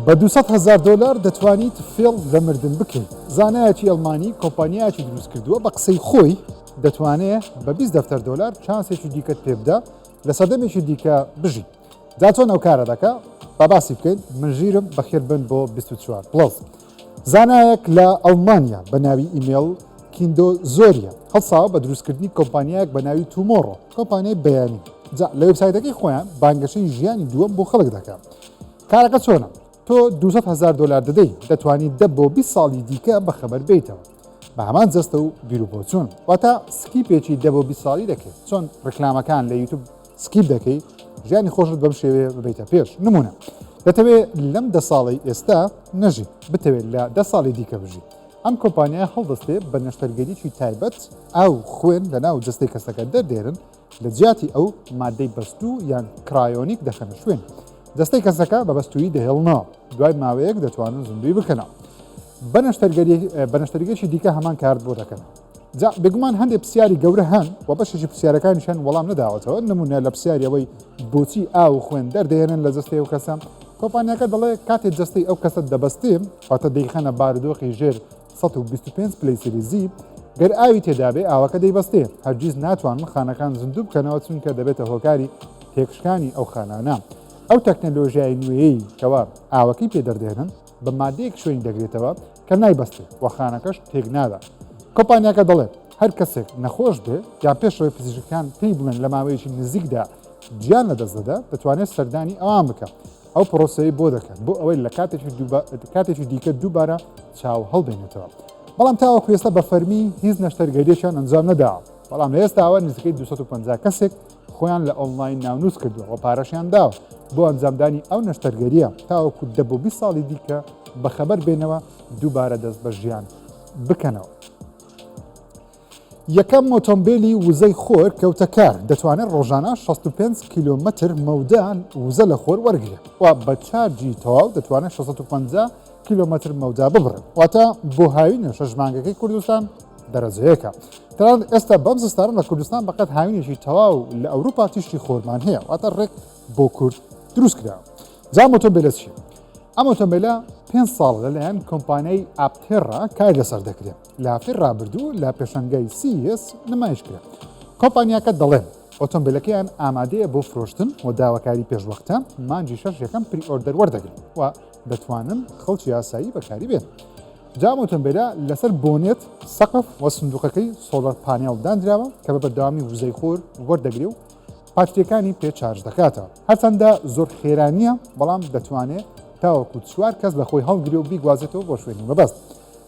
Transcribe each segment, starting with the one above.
بە 200,000 دلار دەتوانیت فێڵ لە مردن بکەیت. زانایەکی ئەڵمانی کۆمپانیایکی دروست کردووە بە قسەی خۆی دەتوانێت بە 20 دەفتەر دلار چانسێکی دیکەت پێ بدە لە سەردەمێکی دیکە بژی. جا چۆن ئەو کارە دەکا با باسی بکەین منژیرم بەخێربن بۆ 24+. زانایەک لە ئەڵمانیا بە ناوی ئیمێل کیندۆ زۆریە هەڵساوە بە دروستکردنی کۆمپانیایەک بە ناوی تومۆڕۆ کۆمپانیای بەیانی. جا لە وێبسایتەکەی خۆیان بانگەشەی ژیانی دووەم بۆ خەڵک دەکات. کارەکە چۆنە؟ تۆ 200,000 دلار دەدەی دەتوانیت 10 بۆ 20 ساڵی دیکە بەخەبەر بیتەوە بە هەمان جەستە و بیرروپۆچوون واتە سکیپێکی 10 بۆ 20 ساڵی دەکەیت چۆن ڕکلامەکان لە یوتوب سکیپ دەکەی ژیانی خۆشت بەم شێوەیە ببیتە پێش. نمونە دەتەوێت لەم 10 ساڵی ئێستا نەژی بتەوێت لە 10 ساڵی دیکە بژی. ئەم کۆمپانیای هەڵدەستێت بە نەشتەرگەریی تایبەت ئەو خوێن لە ناو جستەی کەسەکە دەردێرن لە جیاتی ئەو مادەی بەستوو یان کرایۆنیک دەخەنە شوێن. دەستەی کەسەکە بە بەستووی دەهێڵنەوە دوای ماوەیەک دەتوانن زندوی بکەنەوە. بە نەشتەرگەریی دیکە هەمان کارت بۆ دەکەن. جا بێگومان هەندێک پرسیاری گەورە هەن و بەشێکی پرسیارەکانیشان وەڵام نەداوەتەوە. نمونە لە پرسیاریەوەی بۆچی ئاو خوێن دەردێنن لە جستەی ئەو کەسە. کۆمپانیاکە دەڵێ کاتێک جستەی ئەو کەسە دەبەستێ واتە دەیخەنە بارودۆخی ژێر 125 پلەی سیلیزی گەر ئاوی تێدابێ ئاوەکە دەیبەستێ هەرگیز ناتوانن خانەکان زندوو بکەنەوە چونکە دەبێتە هۆکاری تێکشکانی ئەو خانانە. ئەو تەکنەلۆژیای نوێیەی کەوا ئاوەکەی پێدەردێنن بە مادەیەک شوێنی دەگرێتەوە کە نایبەستێ و خانەکەش تێک نادا. کۆمپانیاکە دەڵێت هەر کەسێک نەخۆش بێ یا پێشەوەی پزیشکەکان پێی بڵێن لە ماوەیەکی نزیکدا گیان لەدەست دەدا دەتوانێت سەردانی ئەوان بکە. ئەو پرۆسەی بۆ دەکەن بۆ ئەوەی لە کاتێکی دیکە دووبارە چاو هەڵبێنێتەوە. بەڵام تاوەکو ئێستا بە فەرمی هیچ نەشتەرگەریەکیان ئەنجام نەداوە. بەڵام لە ئێستاوە نزیکەی 250 کەسێک خۆیان لە ئۆنلاین ناونووس کردووە و پارەشیان داوە بۆ ئەنجامدانی ئەو نەشتەرگەریە تاوەکو 10 بۆ 20 ساڵی دیکە بەخەبەر بێنەوە دووبارە دەست بە ژیان بکەنەوە. یەکەم ئۆتۆمبیلی وزەی خۆر کەوتە کار دەتوانێت ڕۆژانە 65 کیلۆمەتر مەودان وزە لە خۆر وەرگێت و بە چارجی تەواو دەتوانێت 650 کیلۆمەتر مەودا ببڕێت واتە بۆ هاوینە شەژمانگەکەی کوردستان دەرەجەیەکە. تەنانەت ئێستا بەم زستانە لە کوردستان بەقەت هاوینێکی تەواو لە ئەوروپا تیشتی خۆرمان هەیە واتە ڕێک بۆ کورد دروست کراوە. جا ئۆتۆمبیلە چیە؟ ئەم ئۆتۆمبیلە 5 ساڵ لەلایەن کۆمپانیای ئاپتێڕا کار لەسەر دەکرێت. لە هەفتەی ڕابردوو لە پێشەنگای CES نمایش کرا. کۆمپانیاکە دەڵێن ئۆتۆمبیلەکەیان ئامادەیە بۆ فرۆشتن و داواکاری پێشوەختە مانجی 6 یەکەم پری ئۆردەر وەردەگرن و دەتوانن خەڵکی یاسایی بەکاری بێن. جام ئۆتۆمبیلە لەسەر بۆنێت سەقف و سندوقەکەی سۆلەر پانێڵ دانراوە کە بە بەردەوامی وزەی خۆر وەردەگرێ و پاتریەکانی پێ چارج دەکاتەوە. هەرچەندە زۆر خێرانیە بەڵام دەتوانێت تاوەکو 4 کەس لە خۆی هەڵگرێ و بیگوازێتەوە بۆ شوێنی مەبەست.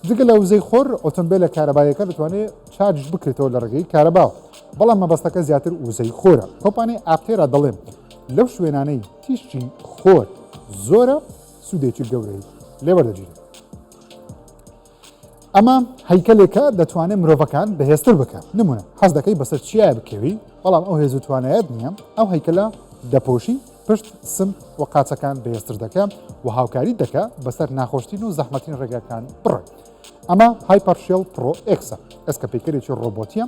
جگە لە وزەی خۆر ئۆتۆمبیلە کارەبایەکە دەتوانێت چارج بکرێتەوە لە ڕێگەی کارەباو بەڵام مەبەستەکە زیاتر وزەی خۆرە. کۆمپانیای ئاپتێرا دەڵێن لەو شوێنانەی تیشتی خۆر زۆرە سوودێکی گەورەی لێوەردەگیرێت. ئەمە هەیکەلێکە دەتوانێت مرۆڤەکان بەهێزتر بکە. نمونە حەز دەکەی بەسەر چیایە بکەوی بەڵام ئەو هێز و توانایەت نییە ئەو هەیکەلە دەپۆشی پشت سم و قاچەکان بەهێزتر دەکە و هاوکاری دەکە بەسەر ناخۆشتین و زەحمەتین ڕێگاکان بڕێت. ئەمە هایپەرشێل پرۆ ئێکسە ئەسکە پێکەرێکی ڕۆبۆتیە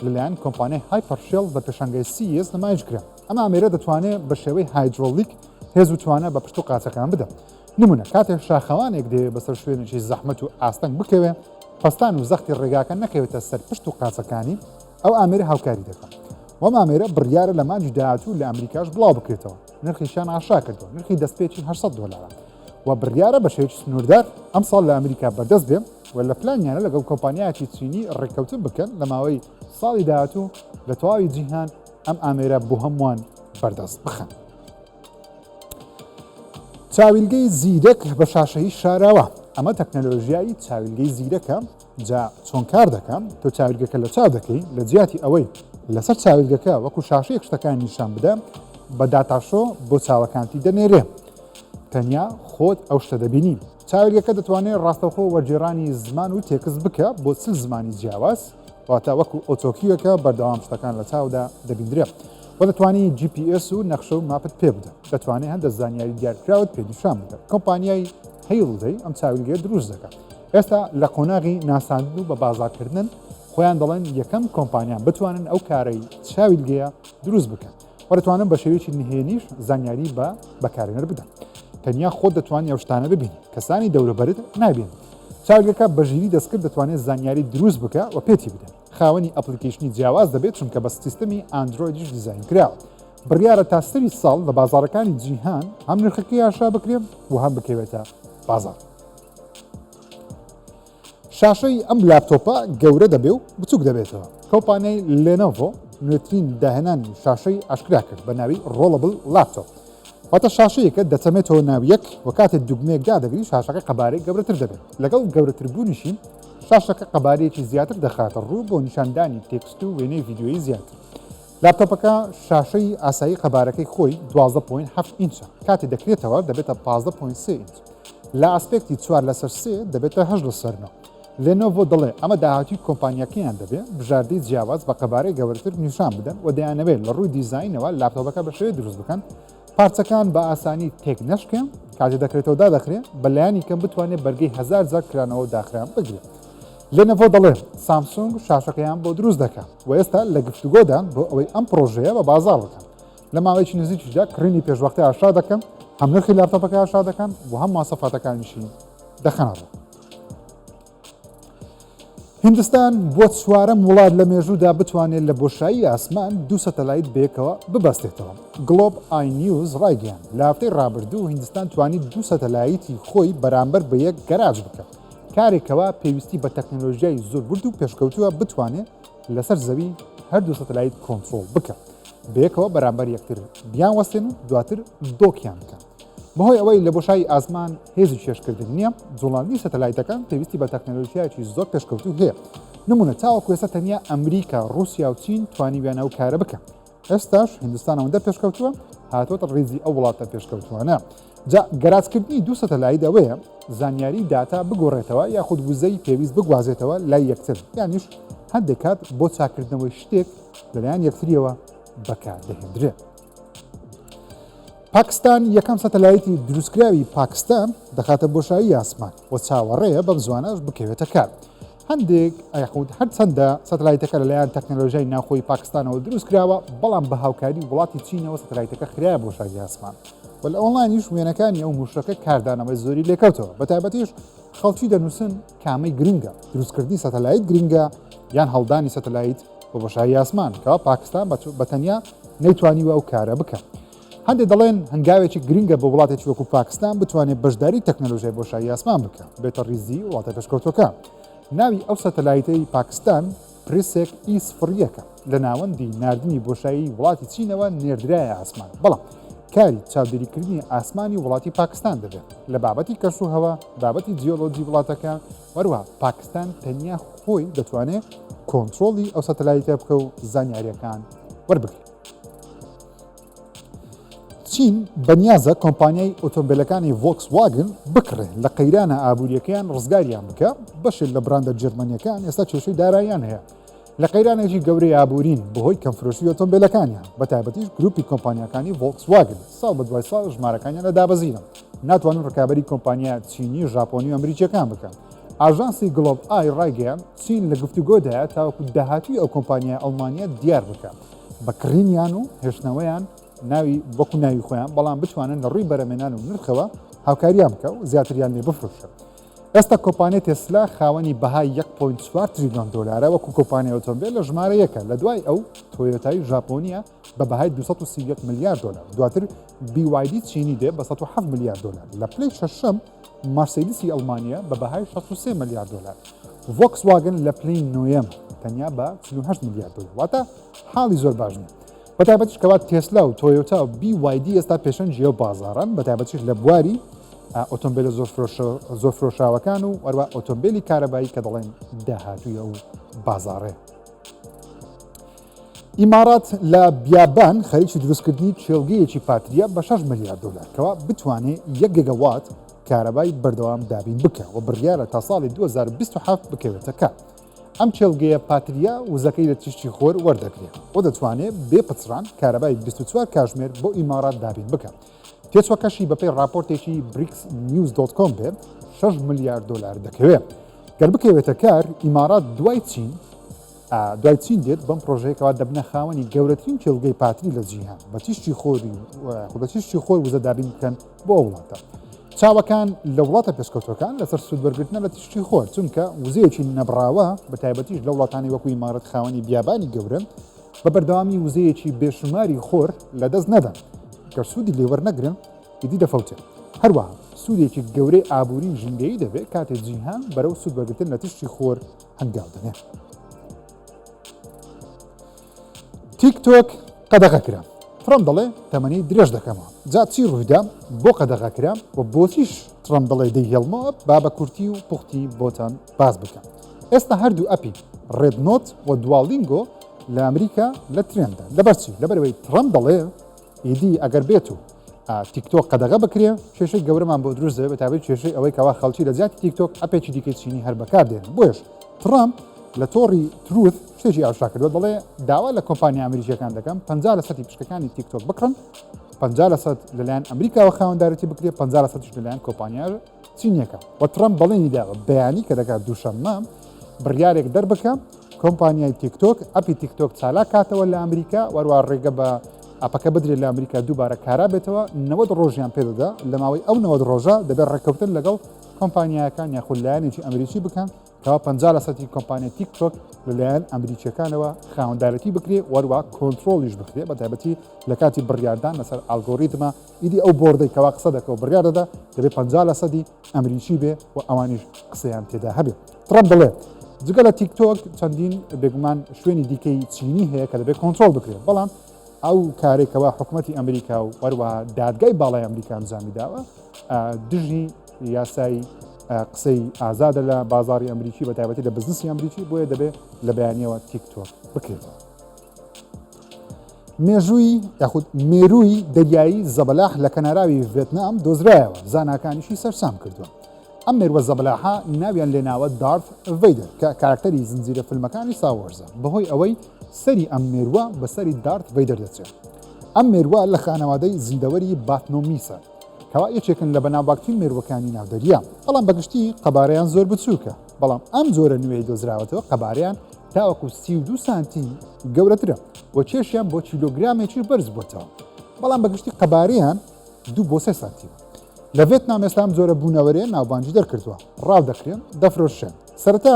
لەلایەن کۆمپانیای هایپەرشێل بە پێشەنگای CES نمایش کرا. ئەمە ئەمێرە دەتوانێت بە شێوەی هایدرۆلیک هێز و توانە بە پشت و قاچەکان بدە. نمونە کاتێک شاخەوانێک دەوێت بەسەر شوێنێکی زەحمەت و ئاستەنگ بکەوێ پەستان و زەختی ڕێگاکە نەکەوێتە سەر پشت و قاچەکانی ئەو ئامێرە هاوکاری دەکەن. وەم ئامێرە بڕیارە لە مانجی داهاتوو لە ئەمریکاش بڵاو بکرێتەوە. نرخیشان ئاشا کردەوە نرخی دەستپێکی 800 دلار و بڕیارە بە شێوەیەکی سنووردار ئەم ساڵ لە ئەمریکا بەردەست بێ و لە پلانیانە لەگەڵ کۆمپانیایەکی چینی ڕێککەوتن بکەن لە ماوەی ساڵی داهاتوو لە تەواوی جیهان ئەم ئامێرە بۆ هەمووان بەردەست بخەن. چاویلگەی زیرەک بە شاشەی شاراوە. ئەمە تەکنەلۆژیایی چاویلگەی زیرەکە. جا چۆن کار دەکەم تۆ چاویلگەکە لە چاو دەکەی لە جیاتی ئەوەی لەسەر چاویلگەکە وەکو شاشەیەک شتەکان نیشان بدە بە داتاشۆ بۆ چاوەکانتی دەنێرێ. تەنیا خۆت ئەو شتە دەبینی. چاویلگەکە دەتوانێت ڕاستەوخۆ وەرجێڕانی زمان و تێکس بکە بۆ چ زمانی جیاواز واتە وەکو ئۆتۆکیوەکە بەردەوام شتەکان لە چاودا دەبیندرێت و دەتوانانی GPS و نەخشە و ماپت پێ بدە. دەتوانێت هەندە زانیاری دیارکراوت پێنیشان بدە. کۆمپانیای هەیڵدەی ئەم چاویلگەیە دروست دەکات. ئێستا لە قۆناغی ناساندن و بە بازارکردن خۆیان دەڵێن یەکەم کۆمپانیان بتوانن ئەو کارەی چاویلگەیە دروست بکەن و دەتوانن بە شێوەیەکی نهێنیش زانیاری بە بەکارهێنەر بدەن. تەنیا خۆت دەتوانانی ئەو شتانە ببینی کەسانی دەوروبەرت نابێن چاودێکە بەژیری دەستکرد دەتوانێت زانیاری دروست بکە و پێتی بدەن خاوەنی ئەپلیکیشنی جیاواز دەبێت چونکە بە سیستەمی ئاندرۆیدیش دیزاین کراوە بڕیارە تا سەری ساڵ لە بازارەکانی جیهان هەم نرخەکەی ئاشا بکرێن و هەم بکەوێتە بازار شاشەی ئەم لاپتۆپە گەورە دەبێ و بچووک دەبێتەوە کۆمپانیای لێنۆڤۆ نوێترین داهێنانی شاشەی ئاشکرا کرد بە ناوی ڕۆڵەبل لاپتۆپ واتە شاشەیەکە دەچەمێتەوە ناو یەک و کاتێک دوگمەیەک دادەگری شاشەکە قەبارەی گەورەتر دەبێت لەگەڵ گەورەتر بوونیشی شاشەکە قەبارەیەکی زیاتر دەخاتە ڕوو بۆ نیشاندانی تێکست و وێنەی ڤیدیۆیی زیاتر لاپتۆپەکە شاشەی ئاسایی قەبارەکەی خۆی 12.7 ئینچە کاتێک دەکرێتەوە دەبێتە 15.3 ئینچ لە ئاسپێکتی 4/3 دەبێتە 8/9 لێنۆڤۆ دەڵێ ئەمە داهاتی کۆمپانیەکەیان دەبێت بژاردەی جیاواز بە قەبارەی گەورەتر نیشان بدەن و دەیانەوێت لە ڕووی دیزاینەوە لاپتۆپەکە بە شێوەیە دروست بکەن پارچەکان بە ئاسانی تێک نەشکێن کاتێک دەکرێتەوە دادەخرێت بەلایانی کەم بتوانێت بەرگەی 1000 جار کرانەوە داخران بگرێت لێنۆڤۆ دەڵێ سامسونگ شاشەکەیان بۆ دروست دەکات و ئێستا لە گفتوگۆدان بۆ ئەوەی ئەم پرۆژەیە بە بازار بکەن لە ماوەیەکی نزیکیشدا کڕینی پێشوەختی ئاشا دەکەن هەم نرخی لاپتۆپەکە ئاشا دەکەن و هەم ماسەفاتەکانیشی دەخەنەوە هیندستان بۆ چوارەم وڵات لە مێژوودا بتوانێت لە بۆشایی ئاسمان دوو سەتەلایت بێکەوە ببەستێتەوە گلۆب ئای نیوز ڕایگەیان لە هەفتەی ڕابردوو هیندستان توانیت دوو سەتەلایتی خۆی بەرامبەر بە یەک گەراج بکات کارێکەوە پێویستی بە تەکنۆلۆژیای زۆر برد و پێشکەوتووە بتوانێت لەسەر زەوی هەردوو سەتەلایت کۆنترۆڵ بکات بەیەکەوە بەرامبەر یەکتر بیان وەستێن و دواتر دۆکیان بکەن بەهۆی ئەوەی لە بۆشایی ئاسمان هێزی چێشکردن نییە جوڵاندنی سەتەلایتەکان پێویستی بە تەکنۆلۆژیایکی زۆر پێشکەوتو هەیە نمونە تاوەکو ئێستا تەنیا ئەمریکا ڕوسیا و چین توانیویانە و کارە بکەن ئێستاش هیندستان ئەوەندە پێشکەوتووە هاتوۆتە ڕێزی ئەو وڵاتە پێشکەوتووانە جا گەراجکردنی دوو سەتەلایت ئەوەیە زانیاری داتا بگۆڕێتەوە یاخود وزەی پێویست بگوازێتەوە لای یەکتر یانیش هەندێک کات بۆ چاکردنەوەی شتێک لەلایەن یەکتریەوە بەکاردەهێنرێت پاکستان یەکەم سەتەلایتی دروستکراوی پاکستان دەخاتە بۆشایی ئاسمان و چاوەڕێیە بەم زوانەش بکەوێتە کار هەندێک ئەخود هەر چەندە سەتەلایتەکە لەلایەن تەکنۆلۆژیای ناوخۆی پاکستانەوە دروست کراوە بەڵام بە هاوکاری وڵاتی چینەوە سەتەلایتەکە خراوە بۆشایی ئاسمان و لە ئۆنلاینیش وێنەکانی ئەو موشەکە کاردانەوەی زۆری لێکەوتەوە بە تایبەتیش خەڵکی دەنووسن کامەی گرنگە دروستکردنی سەتەلایت گرنگە یان هەڵدانی سەتەلایت بۆ بۆشایی ئاسمان کەوا پاکستان بەتەنیا نەیتوانیوە ئەو کارە بکەن هەندێک دەڵێن هەنگاوێکی گرنگە بۆ وڵاتێکی وەکو پاکستان بتوانێت بەشداری تەکنۆلۆژیای بۆشایی ئاسمان بکە بێتە ڕیزی وڵاتە پێشکەوتەکە ناوی ئەو سەتەلایتەی پاکستان پرسێک ئیسفڕیەکە لە ناوەندی نردنی بۆشایی وڵاتی چینەوە نێردرایە ئاسمان بەڵام کاری چاودێریکردنی ئاسمانی وڵاتی پاکستان دەبێت لە بابەتی کەش و هەوا بابەتی جیۆلۆجی وڵاتەکە وەروە پاکستان تەنیا خۆی دەتوانێت کۆنتترۆلی ئەو سەتەلایتە بکە و زانیاریەکان وەربگرێت چین بەنیازە کۆمپانیای ئۆتۆمبیلەکانی ڤۆکسواگن بکڕێ لە قەیرانە ئابوووریەکەیان ڕزگاریان بکە بەشێک لە براندە جرمەنیەکان ئێستا کێشەی داراییان هەیە لە قەیرانێکی گەورەی ئابوورین بەهۆی کەمفرۆشی ئۆتۆمبیلەکانیان بە تایبەتیش گروپی کۆمپانیەکانی ڤۆکسواگن ساڵ بە دوای ساڵ ژمارەکانیان لە دابەزینە ناتوانن ڕکابەری کۆمپانیا چینی ژاپۆنی و ئەمریکیەکان بکەن ئاژانسی گلۆب ئای ڕایگەیان چین لە گفتوگۆدایە تاوەکو داهاتوی ئەو کۆمپانیا ئەڵمانیا دیار بکات بەکڕینیان و هێشتنەوەیان ناوی وەکو ناوی خۆیان بەڵام بتوانن لە ڕووی بەرەمێنان و نرخەوە هاوکاریان بکە و زیاتریان لێ بفرۆشن ئێستا کۆمپانیای تێسلا خاوەنی بەهای 1.4 تریلیۆن دۆلارە وەکو کۆمپانیای ئۆتۆمبیل لە ژمارە یەکە لە دوای ئەو تۆیۆتای ژاپۆنیە بە بەهای 231 میلیارد دلار دواتر BYD چینی دێ بە 107 میلیارد دلار لە پلەی شەشەم مارسیدسی ئەڵمانیا بە بەهای 63 میلیارد دلار ڤۆکسواگن لە پلەی نۆیەم تەنیا بە 38 میلیارد دلار واتە حاڵی زۆر باش نیە بەتایبەتیش کەوا تێسلا و تۆیۆتا و BYD ئێستا پێشەنجی ئەو بازاران بەتایبەتیش لە بواری ئۆتۆمبیلە زۆر فرۆشاوەکان و وەروە ئۆتۆمبیلی کارەبایی کە دەڵێن داهاتوویە و بازاڕێ ئیمارات لە بیابان خەریکی دروستکردنی چێلگەیەکی پاتریە بە 6 میلیارد دلار کەوا بتوانێت 1 گیگاوات کارەبای بەردەوام دابین بکە و بڕیارە تا ساڵی 2027 بکەوێتە کار ئەم چێلگەیە پاتریە وزەکەی لە تیشتی خۆر وەردەگرێت و دەتوانێت بێ پچران کارەبای 24 کاتژمێر بۆ ئیمارات دابین بکە تێچوەکەشی بەپێی راپۆرتێکی BRICS-News.com بێ 6 میلیارد دلار دەکەوێت گەر بکەوێتە کار ئیمارات دوای چین دوای چین دێت بەم پرۆژەیەکەوە دەبنە خاوەنی گەورەترین کێڵگەی پاتری لە جیهان بە تیشتی خۆری بە تیشتی خۆی وزەدابین بکەن بۆ وڵاتە. چاوەکان لە وڵاتە پێشکەوتەکان لەسەر سوودوەرگرتنە لە تیشتی خۆر چونکە وزەیەکی نەبراوە بە تایبەتیش لە وڵاتانی وەکو ئیمارەت خاوەنی بیابانی گەورن بە بەردەوامی وزەیەکی بێشماری خۆر لەدەست نەدەن کە سوودی لێوەرنەگرن ئیدی دەفەوتێت. هەروەها سوودێکی گەورەی ئابووری ژینگەیی دەبێت کاتێک جیهان بەرەو سوودوەرگرتن لە تیشتی خۆر هەنگاو دەنێت. تیکتۆک قەدەغەکرا. ترەمپ دەڵێ تەمەنی درێژ دەکەمەوە. جا چی ڕوویدا بۆ قەدەغەکرا و بۆچیش ترەمپ دەڵێ دەیهێڵمەوە با بە کورتی و پوختی بۆتان باز بکەم. ئێستا هەردوو ئەپی ڕێد نۆت و دوالینگۆ لە ئەمریکا لە ترێندا. لەبەرچی لەبەرەوەی ترەمپ دەڵێ ئیدی ئەگەر بێت و تیکتۆک قەدەغە بکرێ کێشەی گەورەمان بۆ دروست دەبێت بەتابێت کێشەی ئەوەی کەوا خەڵکی لە زیاتی تیکتۆک ئەپێکی دیکەی چینی هەر بەکار دێن. بۆیش ترەمپ لە تۆڕی تروت شتێکی ئاشا کردوە دەڵێ داوا لە کۆمپانیا ئەمریکیەکان دەکەم 50% پشکەکانی تیکتۆک بکڕن 50% لەلایەن ئەمریکاوە خاوەندارەتی بکرێت 50% لەلایەن کۆمپانیا چینیەکە و ترەمپ بەڵێنی داوە بەیانی کە دەکات دووشەممە بڕیارێک دەربکە کۆمپانیای تیکتۆک ئەپی تیکتۆک چالاک کاتەوە لە ئەمریکا وەروە ڕێگە بە ئەپەکە بدرێت لە ئەمریکا دووبارە کارا بێتەوە 90 ڕۆژیان پێدەدا لە ماوەی ئەو 90 ڕۆژە دەبێت ڕێکەوتن لەگەڵ کۆمپانیاکان یاخود لایەنێکی ئەمریکی بکەن کەوا 50% کۆمپانیای تیکتۆک لەلایەن ئەمریکیەکانەوە خاوەندارەتی بکرێت وەروە کۆنتترۆلیش بکرێت بە تایبەتی لە کاتی بڕیاردان لەسەر ئالگۆریتمە ئیدی ئەو بۆردەی کەوا قسە دەکەەوە بڕیار دەدا دەبێت 50% ئەمریکی بێ و ئەوانیش قسەیان تێدا هەبێت. ترەمپ دەڵێ جگە لە تیکتۆک چەندین بێگومان شوێنی دیکەی چینی هەیە کە دەبێت کۆنتترۆل بکرێت بەڵام ئەو کارێکەوە حکوومەتی ئەمریکا و وەروە دادگای باڵای ئەمریکا ئەنجامی داوە دژی یاسایی قسەی ئازادە لە بازاری ئەمریکی بە تایبەتی لە بزنسی ئەمریکی بۆیە دەبێت لە بەیانیەوە تیکتۆک بکرێتەوە. مێژووی یاخود مێرووی دەریایی زەبەلاح لە کەناراوی ڤێتنام دۆزرایەوە زاناکانیشی سەرسام کردووە. ئەم مێرووە زەبەلاحە ناویان لێناوە دارت ڤەیدەر کە کارکتەری زنجیرە فیلمەکانی ساوەرزە بەهۆی ئەوەی سەری ئەم مێرووە بەسەری دارت ڤەیدەر دەچێت. ئەم مێرووە لە خانەوادەی زیندەوەری باتنۆمیسە کەوا یەکێکن لە بەناوباکترین مێرووەکانی ناودەریە بەڵام بەگشتی قەبارەیان زۆر بچووکە بەڵام ئەم زۆرە نوێی دۆزراوەتەوە قەبارەیان تاوەکو 32 سانتیم گەورەترە و چێشیان بۆ کیلۆگرامێکی بەرز بووتەوە بەڵام بەگشتی قەبارەیان 2 بۆ 3 سانتیم. لە ڤێتنام ئێستا ئەم زۆرە بوونەوەرەیە ناوبانجی دەرکردووە ڕاو دەکرێن دەفرۆشێن. سەرەتا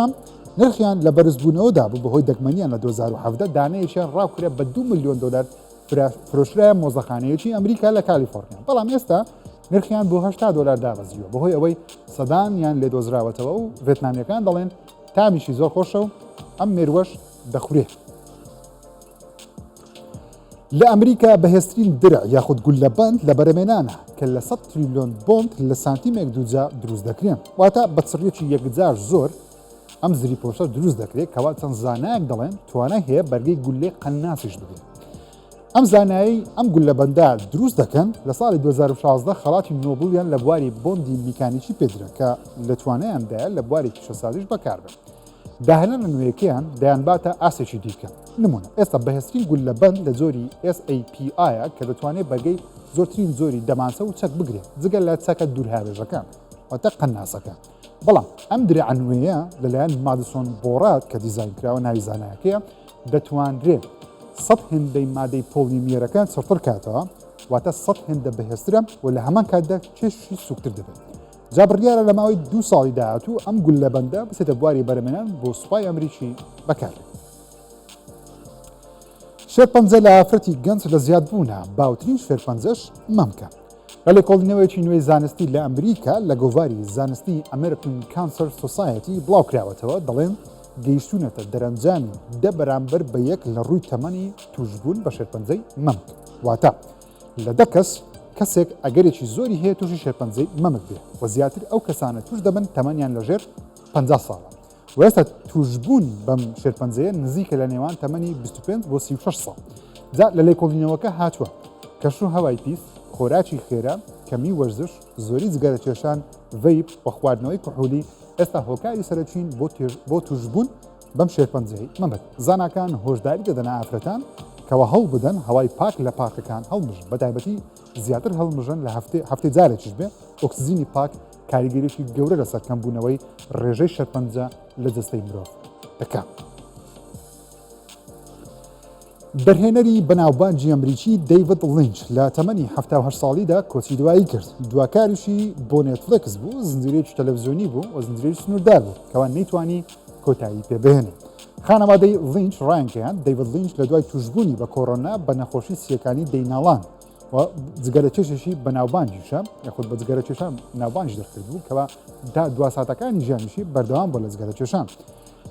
نرخیان لە بەرزبوونەوەدا بوو بەهۆی دەگمەنیان لە 2017 دانەیەکیان ڕاوکرێت بە 2 ملیۆن دلار فرۆشرایە مۆزەخانەیەکی ئەمریکا لە کالیفۆرنیا بەڵام ئێستا نرخیان بۆ 80 دلار دابەزیوە بەهۆی ئەوەی سەدانیان لێ دۆزراوەتەوە و ڤێتنامیەکان دەڵێن تامیشی زۆر خۆشە و ئەم مێرووەش دەخورێت. لە ئەمریکا بەهێزترین درع یاخود گولەبەند لە بەرەمێنانە کە لە 100 تریلیۆن بۆند لە سانتیمێک دووجا دروست دەکرێن واتە بە چڕێکی یەکجار زۆر ئەم زری پۆشە دروست دەکرێت کەوا چەند زانایەک دەڵێن توانای هەیە بەرگەی گولەی قەنناسیش بگرێت. ئەم زانایی ئەم گولەبەندە دروست دەکەن لە ساڵی 2016 خەڵاتی نۆبڵیان لە بواری بۆندی میکانیکی پێدرا کە لە توانایاندایە لە بواری پیشەسازیش بەکاربن. داهێنانە نوێیەکەیان دەیانباتە ئاسێکی دیکە. نمونە ئێستا بەهێزترین گولەبەند لە زۆری SAPI کە دەتوانێت بەرگەی زۆرترین زۆری دەمانسە و چەک بگرێت جگەل لە چەکە دوورهاوێژەکان واتە قەنناسەکە. بەڵام ئەم درێعە نوێیە لەلایەن مادسۆن بۆڕات کە دیزاین کراوە ناوی زانایەکەیە دەتوانرێت 100 هێندەی مادەی پۆلیمیێرەکان چڕتر کاتەوە واتە 100 هێندە بەهێزترە و لە هەمان کاتدا کێشی سوکتر دەبێت. جا بڕیارە لە ماوەی 2 ساڵی داهاتوو ئەم گولەبەندە بچێتە بواری بەرەمێنان بۆ سوپای ئەمریکی بەکارێت. شێرپەنجە لە ئافرەتی گەنج لە زیادبوونە باوترین شێرپەنجەش مەمکە. لە لێکۆڵینەوەیەکی نوێی زانستی لە ئەمریکا لە گۆڤاری زانستی ئەمریکن کانسەر سۆسایەتی بڵاو کراوەتەوە دەڵێن گەیشتونەتە دەرەنجامی 10 بەرامبەر بە 1 لە ڕووی تەمەنی توشبوون بە شێرپەنجەی مەمک واتە لە 10 کەس کەسێک ئەگەرێکی زۆری هەیە تووشی شێرپەنجەی مەمک بێ و زیاتر ئەو کەسانە توش دەبن تەمەنیان لەژێر 50 ساڵە و ئێستا توشبوون بەم شێرپەنجەیە نزیکە لە نێوان تەمەنی 25 بۆ 36 ساڵ. جا لە لێکۆڵینەوەکە هاتووە کەشوو هەوای پیس خۆراکی خێرا کەمی وەرزش زۆری جگەرە کێشان ڤەیپ و خواردنەوەی کحولی ئێستا هۆکاری سەرچین بۆ توشبوون بەم شێرپەنجەی مەمک. زاناکان هۆشداری دەدەنە ئافرەتان کەەوە هەڵ بدەن هەوای پاک لە پارکەکان هەڵمژن بە تایبەتی زیاتر هەڵمژن لە هەفتەی جارێکیش بێ ئۆکسزیینی پاک کاریگەریشی گەورە لەسەر کەمبوونەوەی ڕێژەی شێرپەنجە لە جەستەی مرۆڤ دەکات. بەرهێنەری بەناوبانجی ئەمریکی دەیڤد لینچ لە تەمەنی 78 ساڵیدا کۆچی دوایی کرد. دواکاریشی بۆ نێتفلیکس بوو، زنجیرەیەکی تەلەڤیزیۆنی بوو و زنجیرەیەکی سنووردار بوو کەوا نەیتوانی کۆتایی پێبهێنێ. خانەوادەی لینچ ڕایانکەیان دەیڤد لینچ لە دوای توشبوونی بە کۆڕۆنا بە نەخۆشی سیەکانی دەیناڵان و جگەرە چێشێکی بەناوبانجیشە یاخود بە جگەرە چێشان ناوبانج دەرکرد بوو کەوا دوا ساتەکانی ژیانیشی بەردەوام بۆ لە جگەرە چێشان.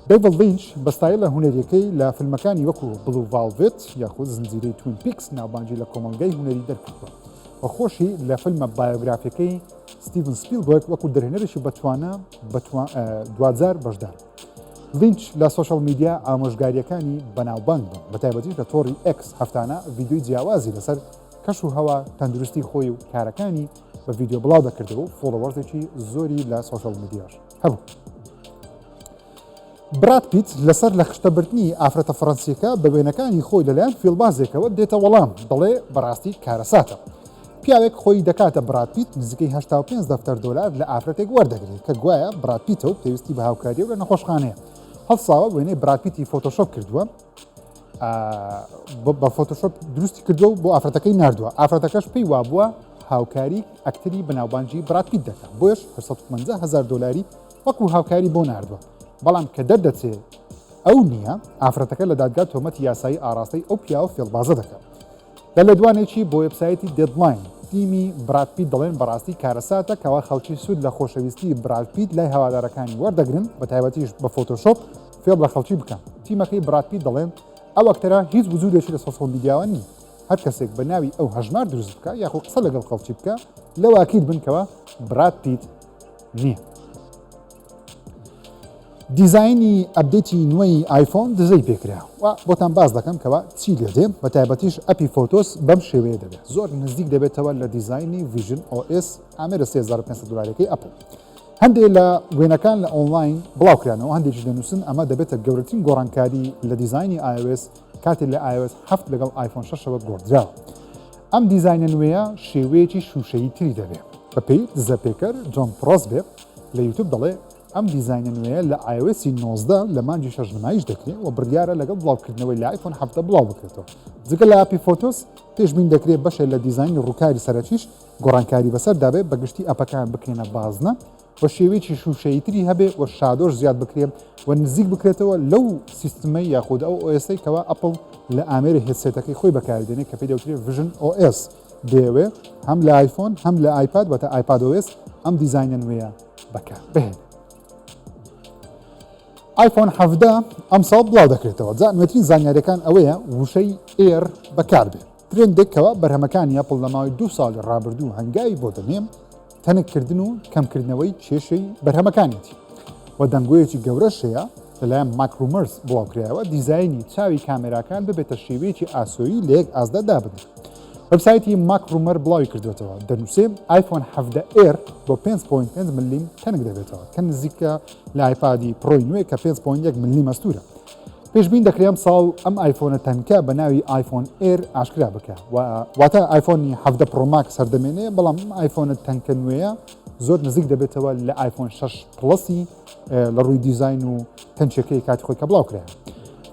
دەیڤد لینچ بە ستایلە هونەریەکەی لە فیلمەکانی وەکو بلو ڤالڤێت یاخود زنجیرەی توین پیکس ناوبانجی لە کۆمەلگای هونەری دەرکردووە. بە خۆشی لە فیلمە بایۆگرافیەکەی ستیڤن سپیلبەرگ وەکو دەرهێنەرێکی بەتوانە 2000 بەشدار. لینچ لە سۆشەڵ میدیا ئامۆژگاریەکانی بەناوبانگ بوو، بەتایبەتیش لە تۆڕی ئەکس هەفتانە ڤیدیۆی جیاوازی لەسەر کەش و هەوا تەندروستی خۆی و کارەکانی بە ڤیدیۆ بڵاو دەکردەوە و فۆڵۆوەرزێکی زۆری لە سۆشەڵ میدیاش هەبوو. براد پیت لەسەر لە خشتەبردننی ئافرەتە فەڕەنسیەکە بە وێنەکانی خۆی لەلایەن فیلمبازێکەوە دێتە وەڵام، دەڵێ بەڕاستی کارەساتە. پیاوێک خۆی دەکاتە براد پیت نزیکەی 85 دەفتەر دۆلار لە ئافرەتێک وەردەگرێت کە گوایە براد پیتەوە پێویستی بە هاوکاریە و لە نەخۆشخانەیە. هەڵساوە وێنەی براد پیتی فۆتۆشۆپ کردووە، بە فۆتۆشۆپ دروستی کردووە و بۆ ئافرەتەکەی نردووە. ئافرەتەکەش پێی وابووە هاوکاری ئەکتەری بەناوبانجی براد پیت دەکات، بۆیش 850,000 دلاری وەکو هاوکاری بۆ نردووە. بەڵام کە دەردەچێت ئەو نییە، ئافرەتەکە لە دادگا تۆمەتی یاسایی ئاراستەی ئەو پیاوە فێڵبازە دەکات. لە لەدوانێکی بۆ وێبسایتی دێدلاین تیمی براد پیت دەڵێن بەڕاستی کارەساتە کەوا خەڵکی سوود لە خۆشەویستی براد پیت لای هەوادارەکانی وەردەگرن، بە تایبەتیش بە فۆتۆشۆپ فێڵ لە خەڵکی بکەن. تیمەکەی براد پیت دەڵێن ئەو ئەکتەرە هیچ وجودێکی لە سۆشەڵ میدیاوە نی، هەر کەسێک بە ناوی ئەو هەژمار دروست بکە یاخۆ قسە لەگەڵ خەڵکی بکە لەو ئاکید بنکەوە براد پیت نییە. دیزایانی ئەپدێتی نوێی ئایفۆن دزەی پێکرا و بۆتان باز دەکەم کەەوە چی لێ دێ، بە تایبەتیش ئەپی فۆتۆس بەم شێوەیە دەبێت زۆر نزیک دەبێتەوە لە دیزایانی ڤیژن OS ئامێرە 3500 دلارەکەی ئەپل. هەندێک لە وێنەکان لە ئۆنلاین بڵاوکرانەوە، هەندێکی دەنووسن ئەمە دەبێتە گەورەترین گۆڕانکاری لە دیزایانی iOS کاتێک لە iOS 7 لەگەڵ آیفۆن 6ەوە گۆڕدراوە. ئەم دیزاینە نوێیە شێوەیەکی شوشەیی تری دەبێت. بەپێی دزەپێکەر جۆن پرۆسبێ لە یوتیوب دەڵێ ئەم دیزاینە نوێیە لە iOS 19 لە مانجی 6 نمایش دەکرێت و بڕیارە لەگەڵ بڵاوکردنەوەی لە آیفۆن 7 بڵاو بکرێتەوە. جگە لە ئاپی فۆتۆس پێشبین دەکرێت بەشێک لە دیزاینی ڕووکاری سەرەکیش گۆڕانکاری بەسەر دابێت بەگشتی ئەپەکان بکرێنە بازنە و شێوەیەکی شوشەیتری هەبێ و شادۆش زیاد بکرێت و نزیک بکرێتەوە لەو سیستمەی یاخود ئەو OSی کەوا ئەپل لە ئامێرە هێدسێتەکەی خۆی بەکاردێنێت کە پێی دەوترێت ڤیژن OS دەیەوێ هەم لە آیفۆن هەم لە آیپاد واتە آیپاد OS ئەم دیزاینە نوێیە بەکار بهێن. آیفۆن 17 ئەم ساڵ بڵاو دەکرێتەوە. جا نوێترین زانیاریەکان ئەوەیە وشەی ئێر بەکاربێت. ترێندێکەوە بەرهەمەکانی ئەپڵ لە ماوەی 2 ساڵی ڕابردوو هەنگاوی بۆ دەنێم تەنککردن و کەمکردنەوەی کێشەی بەرهەمەکانیەتی و دەنگۆیەکی گەورەشەیە لەلایەن ماکرومەرس بڵاوکرایەوە دیزایانی چاوی کامێراکان ببێتە شێوەیەکی ئاسۆیی لە یەک ئازدا دابدرێت. وەبسایتی ماکرومەر بڵاوی کردوێتەوە دەنووسێ آیفۆن 17 ئێر بۆ 5.5 ملیم تەنک دەبێتەوە کە نزیکە لە آیپادی پرۆی نوێ کە 5.1 ملیم مەستورە. پێشبین دەکرێم ساڵ ئەم آیفۆنە تەنکە بە ناوی آیفۆن ئێر ئاشکرا بکە واتە آیفۆنی 17 پرۆماکس هەردەمێنێ، بەڵام آیفۆنە تەنکە نوێیە زۆر نزیک دەبێتەوە لە آیفۆن 6 پلسی لە ڕووی دیزاین و تەنچەکەی کاتی خۆی کە بڵاوکرایە.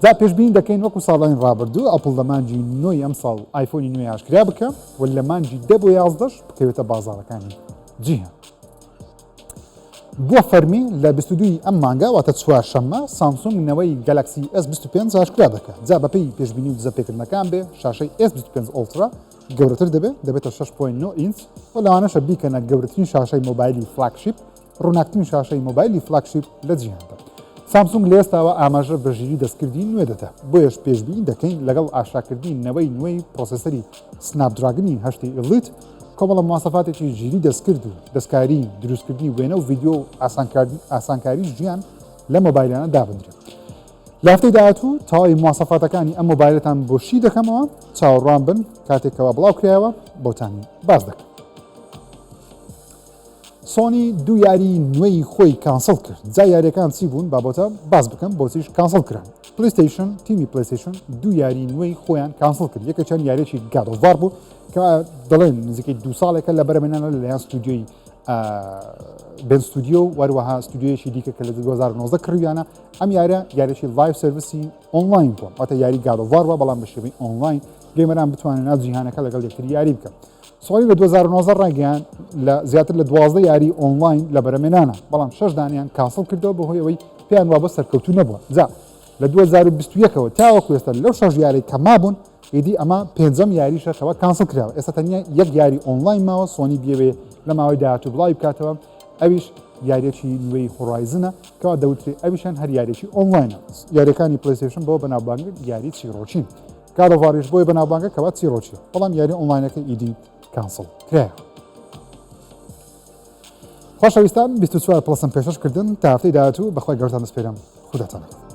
جا پێشبین دەکەین وەکو ساڵین ڕابردوو ئەپڵ لە مانجی نۆی ئەم ساڵ آیفۆنی نوێ ئاشکرا بکە و لە مانجی 10 بۆ 11 بکەوێتە بازاڕەکانی جیهان. بووە فەرمی لە 22 ئەم مانگا واتە چوارشەممە سامسونگ نەوەی گەلاکسی S25 ئاشکرا دەکات. جا بەپێی پێشبینی و دزەپێکردنەکان بێ شاشەی S25 ئۆلترا گەورەتر دەبێتە 6.9 ئینچ و لەوانەشە بیکەنە گەورەترین شاشەی مۆبایلی فلاگشیپ، ڕووناکترین شاشەی مۆبایلی فلاگشیپ لە جیهاندا. سامسونگ لە ئێستاوە ئاماژە بەژیری دەستکردی نوێ دەدا، بۆیەش پێشبین دەکەین لەگەڵ ئاشاکردنی نەوەی نوێی پرۆسەسەری سناپدراگنی هەشتی ئلیت کۆمەڵە مواصفاتێکی ژیری دەستکرد و دەستکاری دروستکردنی وێنە و ڤیددیۆ و ئاسانکاری ژیان لە مۆبایلانە دابدرێت. لە هەفتەی داهاتوو تەواوی مواصفاتەکانی ئەم مۆبایلەتان بۆشی دەکەمەوە، چاوەڕوان بن کاتێکەوە بڵاوکرایەوە بۆتانی باز دەکەم. سۆنی دوو یاری نوێی خۆی کانسڵ کرد. جا یاریەکان چی بوون بابەتە باز بکەم بۆچیش کانسڵ کران. پلیستیشن تیمی پلیستیشن دوو یاری نوێی خۆیان کانسڵ کرد. یەکە چەند یاریێکی گادۆڤار بوو کە دەڵێن نزیکەی 2 ساڵێکە لە بەرەمێنانە لەلایەن ستودیۆی بن ستودیو وروها ستودیویشی دیکە کە لە 2019 کڕیانە ئەم یاریشی لایف سرویسی ئۆنلاین بووە واتە یاری گادۆڤارەوە بەڵام بە شێوەی ئۆنلاین گەیمەران بتوانن ناو جیهانەکە لەگەڵ یەکتری یاری بکەن. سۆنی لە 2019 ڕاگەیان لە زیاتر لە 12 یاری ئۆنلاین لە بەرەمێنانە بەڵام 6 دانیان کانسڵ کردەوە بەهۆی ئەوەی پێیان وابە سەرکەوتو نەبووە. جا لە 2021ەوە تاوەکو ئێستا لەو 6 یاری کە مابوون ئیدی ئەمە پێنجەم یاریشەوە کانسڵ کراوە. ئێستا تەنیا یەک یاری ئۆنلاین ماوە سۆنی بێوێ لە ماوەی داهاتوو بڵاوی بکاتەوە ئەویش یاریێکی نوێی هۆڕایزنە کەوا دەوترێت ئەویشان هەر یاریێکی ئۆنلاینە. یاریەکانی پلەیستێشن بەوە بەناوبانگر یاری چیرۆچین کارۆڤاریش بۆی بەناوبانگە کەوا چیرۆچی بەڵام یاری ئۆنلاینەکە ئیدی کانسڵ کرایە. خۆشەویستان 24 پلسم پێشکەشکردن تا هەفتەی داهاتوو بەخوای گەورتان دەسپێرم خوداتان.